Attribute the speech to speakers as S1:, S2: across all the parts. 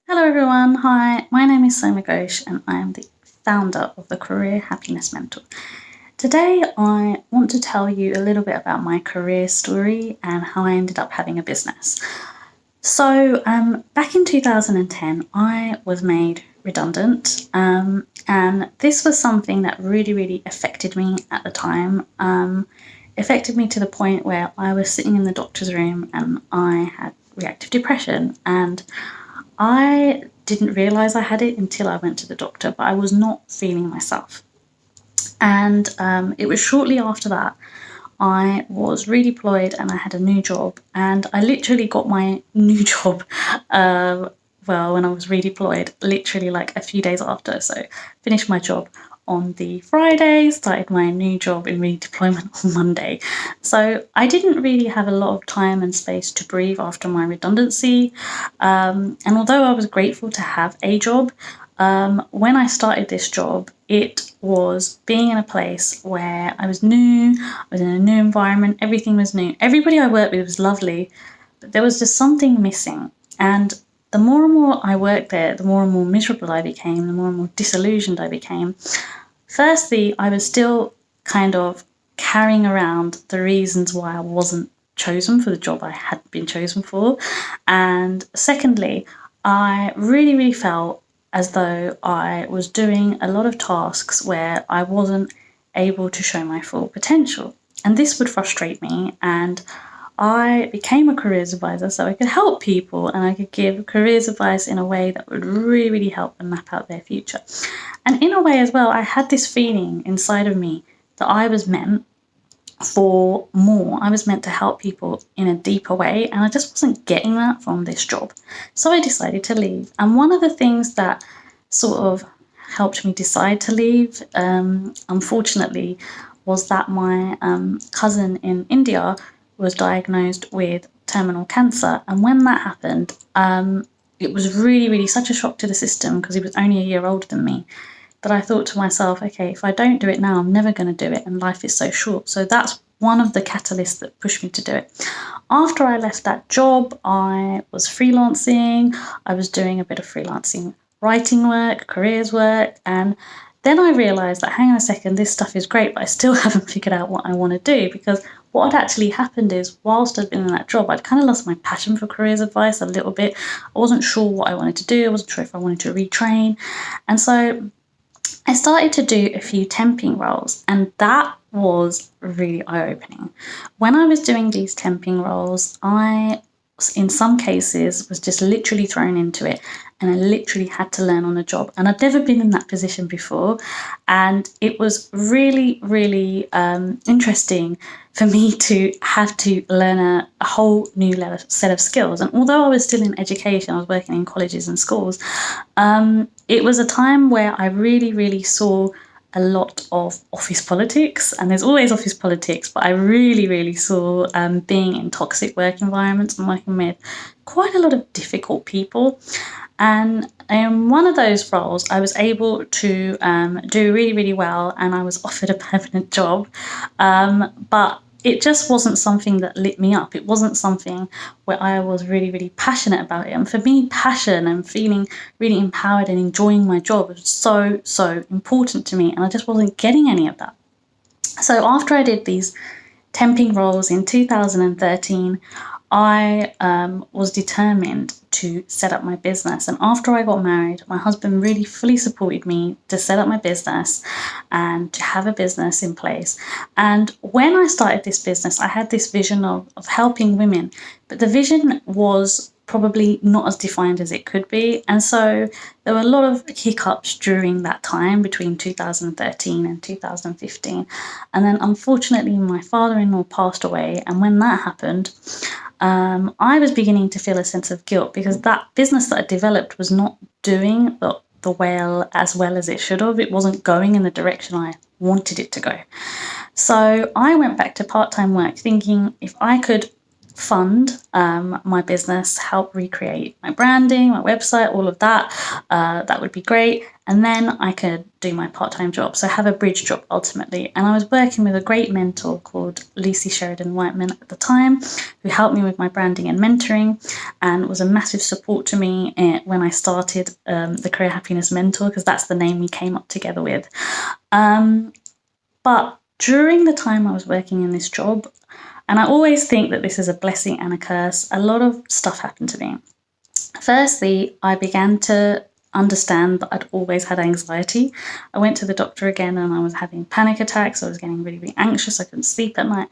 S1: Hello everyone, hi, my name is Soma Ghosh and I am the founder of the Career Happiness Mentor. Today I want to tell you a little bit about my career story and how I ended up having a business. So back in 2010 I was made redundant and this was something that really affected me at the time. Affected me to the point where I was sitting in the doctor's room and I had reactive depression, and I didn't realise I had it until I went to the doctor, but I was not feeling myself. And it was shortly after that I was redeployed and I had a new job. And I literally got my new job, when I was redeployed, literally like a few days after. So finished my job on the Friday, started my new job in redeployment on Monday. So I didn't really have a lot of time and space to breathe after my redundancy. And although I was grateful to have a job, when I started this job, it was being in a place where I was new, I was in a new environment, everything was new. Everybody I worked with was lovely, but there was just something missing. And the more and more I worked there, the more and more miserable I became, the more and more disillusioned I became. Firstly, I was still kind of carrying around the reasons why I wasn't chosen for the job I had been chosen for. And secondly, I really felt as though I was doing a lot of tasks where I wasn't able to show my full potential. And this would frustrate me, and I became a careers advisor so I could help people and I could give careers advice in a way that would really help them map out their future. And in a way as well, I had this feeling inside of me that I was meant for more. I was meant to help people in a deeper way, and I just wasn't getting that from this job. So I decided to leave. And one of the things that sort of helped me decide to leave, unfortunately, was that my cousin in India was diagnosed with terminal cancer. And when that happened, it was really such a shock to the system because he was only a year older than me. But I thought to myself, okay, if I don't do it now, I'm never going to do it, and life is so short. So that's one of the catalysts that pushed me to do it. After I left that job, I was freelancing. I was doing a bit of freelancing writing work, careers work, and then I realised that, hang on a second, this stuff is great, but I still haven't figured out what I want to do, because what had actually happened is, whilst I'd been in that job, I'd kind of lost my passion for careers advice a little bit. I wasn't sure what I wanted to do. I wasn't sure if I wanted to retrain. And so I started to do a few temping roles, and that was really eye-opening. When I was doing these temping roles, I, in some cases, was just literally thrown into it, and I literally had to learn on the job. And I'd never been in that position before, and it was really interesting for me to have to learn a whole new set of skills. And although I was still in education, I was working in colleges and schools, it was a time where I really saw a lot of office politics, and there's always office politics, but I really saw being in toxic work environments and working with quite a lot of difficult people. And in one of those roles, I was able to do really well, and I was offered a permanent job, but it just wasn't something that lit me up. It wasn't something where I was really passionate about it. And for me, passion and feeling really empowered and enjoying my job was so important to me, and I just wasn't getting any of that. So after I did these temping roles in 2013, I was determined to set up my business. And after I got married, my husband really fully supported me to set up my business and to have a business in place. And when I started this business, I had this vision of helping women, but the vision was probably not as defined as it could be. And so there were a lot of hiccups during that time between 2013 and 2015. And then unfortunately, my father-in-law passed away. And when that happened, I was beginning to feel a sense of guilt, because that business that I developed was not doing as well as it should have. It wasn't going in the direction I wanted it to go. So I went back to part-time work thinking if I could fund my business, help recreate my branding, my website, all of that, that would be great. And then I could do my part-time job. So have a bridge job ultimately. And I was working with a great mentor called Lucy Sheridan Whiteman at the time, who helped me with my branding and mentoring and was a massive support to me when I started the Career Happiness Mentor, because that's the name we came up together with. But during the time I was working in this job, and I always think that this is a blessing and a curse, a lot of stuff happened to me. Firstly, I began to understand that I'd always had anxiety. I went to the doctor again and I was having panic attacks. I was getting really, really anxious. I couldn't sleep at night.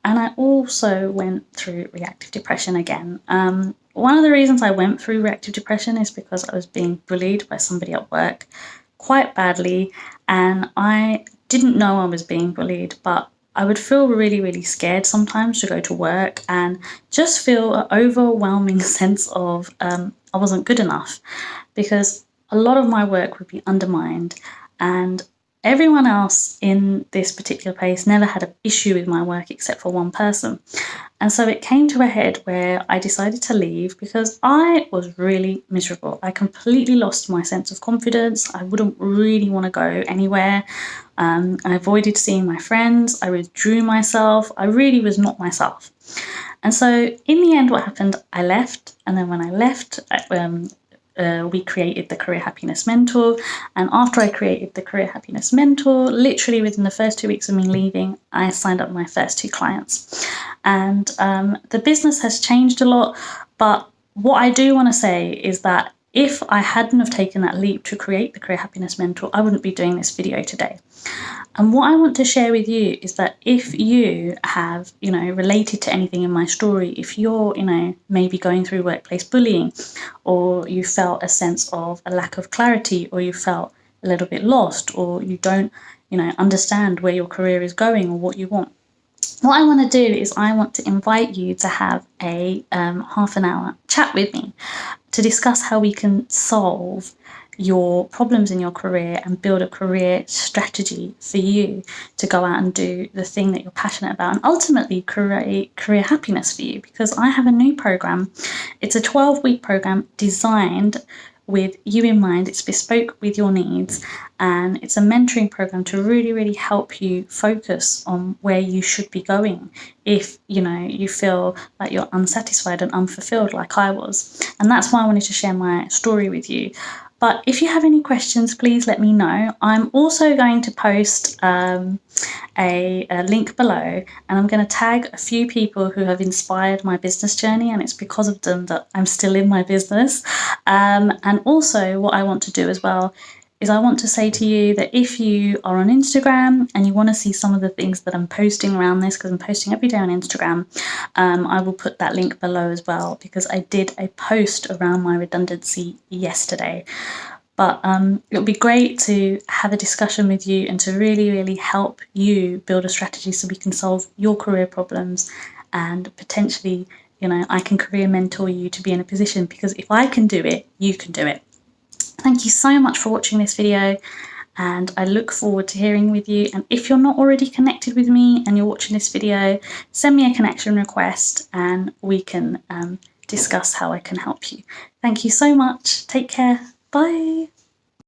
S1: And I also went through reactive depression again. One of the reasons I went through reactive depression is because I was being bullied by somebody at work quite badly. And I didn't know I was being bullied, but I would feel really, really scared sometimes to go to work and just feel an overwhelming sense of I wasn't good enough, because a lot of my work would be undermined and everyone else in this particular place never had an issue with my work except for one person. And so it came to a head where I decided to leave because I was really miserable. I completely lost my sense of confidence. I wouldn't really want to go anywhere. I avoided seeing my friends. I withdrew myself. I really was not myself. And so in the end, what happened, I left. And then when I left, we created the Career Happiness Mentor. And after I created the Career Happiness Mentor, literally within the first 2 weeks of me leaving, I signed up my first 2 clients. And the business has changed a lot. But what I do want to say is that if I hadn't have taken that leap to create the Career Happiness Mentor, I wouldn't be doing this video today. And what I want to share with you is that if you have, related to anything in my story, if you're, maybe going through workplace bullying, or you felt a sense of a lack of clarity, or you felt a little bit lost, or you don't, understand where your career is going or what you want, what I want to do is I want to invite you to have a half an hour chat with me to discuss how we can solve your problems in your career and build a career strategy for you to go out and do the thing that you're passionate about and ultimately create career happiness for you. Because I have a new program. It's a 12-week program designed with you in mind. It's bespoke with your needs, and it's a mentoring program to really, really help you focus on where you should be going if you feel like you're unsatisfied and unfulfilled like I was. And that's why I wanted to share my story with you. But if you have any questions, please let me know. I'm also going to post a link below, and I'm going to tag a few people who have inspired my business journey, and it's because of them that I'm still in my business. And also what I want to do as well is I want to say to you that if you are on Instagram and you want to see some of the things that I'm posting around this, because I'm posting every day on Instagram, I will put that link below as well, because I did a post around my redundancy yesterday. But it would be great to have a discussion with you and to really, really help you build a strategy so we can solve your career problems, and potentially, I can career mentor you to be in a position, because if I can do it, you can do it. Thank you so much for watching this video, and I look forward to hearing with you. And if you're not already connected with me and you're watching this video, send me a connection request and we can discuss how I can help you. Thank you so much. Take care. Bye.